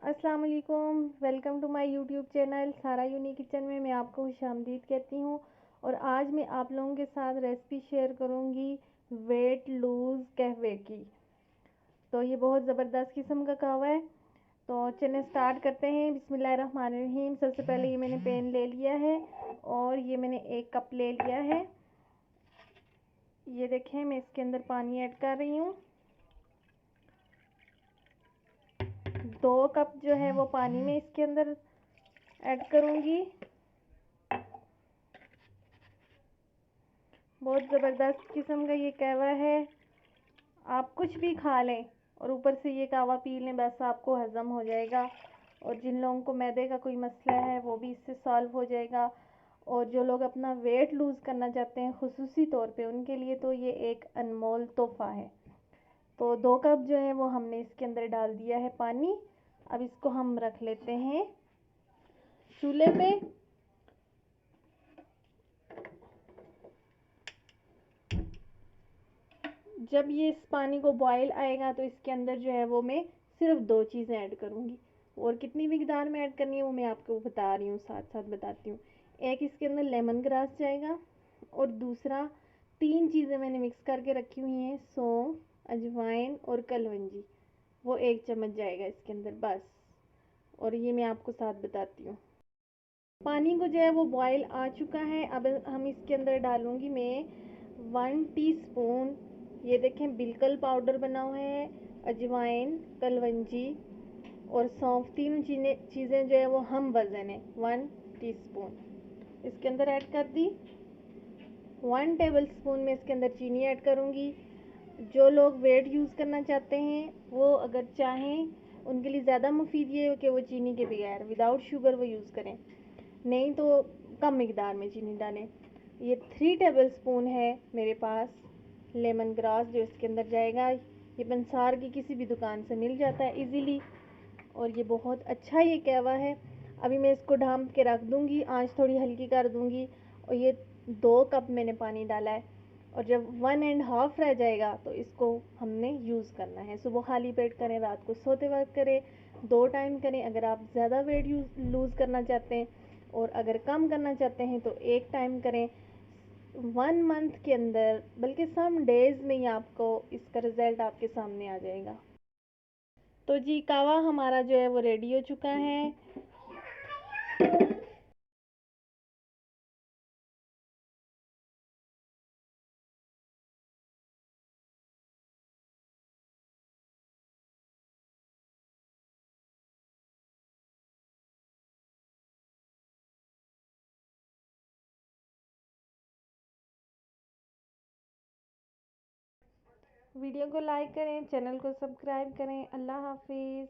अस्सलाम वालेकुम। Welcome to my YouTube channel Sara unique kitchen में मैं आपको खुशामदीद कहती हूँ। और आज मैं आप लोगों के साथ रेसिपी शेयर करूँगी वेट लूज़ कहवे की। तो ये बहुत ज़बरदस्त किस्म का कहवा है। तो चलिए स्टार्ट करते हैं। बिस्मिल्लाहिर्रहमानिर्रहीम। सबसे पहले ये मैंने पैन ले लिया है और ये मैंने 1 कप ले लिया है। ये देखें, मैं इसके अंदर पानी ऐड कर रही हूँ। 2 कप जो है वो पानी में इसके अंदर ऐड करूँगी। बहुत ज़बरदस्त किस्म का ये कहवा है। आप कुछ भी खा लें और ऊपर से ये कहवा पी लें, बस आपको हज़म हो जाएगा। और जिन लोगों को मैदे का कोई मसला है वो भी इससे सॉल्व हो जाएगा। और जो लोग अपना वेट लूज़ करना चाहते हैं खुसूसी तौर पे, उनके लिए तो ये एक अनमोल तोहफ़ा है। तो 2 कप जो है वो हमने इसके अंदर डाल दिया है पानी। अब इसको हम रख लेते हैं चूल्हे पे। जब ये इस पानी को बॉयल आएगा तो इसके अंदर जो है वो मैं सिर्फ 2 चीज़ें ऐड करूँगी। और कितनी मिकदार में ऐड करनी है वो मैं आपको बता रही हूँ, साथ साथ बताती हूँ। एक इसके अंदर लेमन ग्रास जाएगा और दूसरा 3 चीज़ें मैंने मिक्स करके रखी हुई हैं, सौंफ, अजवाइन और कलवंजी। वो 1 चम्मच जाएगा इसके अंदर बस। और ये मैं आपको साथ बताती हूँ। पानी को जो है वो बॉयल आ चुका है। अब हम इसके अंदर डालूंगी मैं 1 टीस्पून, ये देखें बिल्कुल पाउडर बना हुआ है, अजवाइन, कलवंजी और सौंफ। तीनों चीज़ें जो है वो हम वज़न है 1 टीस्पून इसके अंदर ऐड कर दी। 1 टेबल स्पून में इसके अंदर चीनी ऐड करूँगी। जो लोग वेट यूज़ करना चाहते हैं वो अगर चाहें, उनके लिए ज़्यादा मुफीद ये है कि वो चीनी के बगैर विदाउट शुगर वो यूज़ करें, नहीं तो कम मिकदार में चीनी डालें। ये 3 टेबल स्पून है मेरे पास लेमन ग्रास जो इसके अंदर जाएगा। ये पंसार की किसी भी दुकान से मिल जाता है इजीली और ये बहुत अच्छा ये कहवा है। अभी मैं इसको ढाँप के रख दूँगी, आंच थोड़ी हल्की कर दूँगी। और ये 2 कप मैंने पानी डाला है और जब 1 एंड हाफ रह जाएगा तो इसको हमने यूज़ करना है। सुबह खाली पेट करें, रात को सोते वक्त करें, 2 टाइम करें। अगर आप ज़्यादा वेट लूज़ करना चाहते हैं और अगर कम करना चाहते हैं तो 1 टाइम करें। 1 मंथ के अंदर, बल्कि सम डेज़ में ही आपको इसका रिज़ल्ट आपके सामने आ जाएगा। तो जी कावा हमारा जो है वो रेडी हो चुका है। वीडियो को लाइक करें, चैनल को सब्सक्राइब करें। अल्लाह हाफिज़।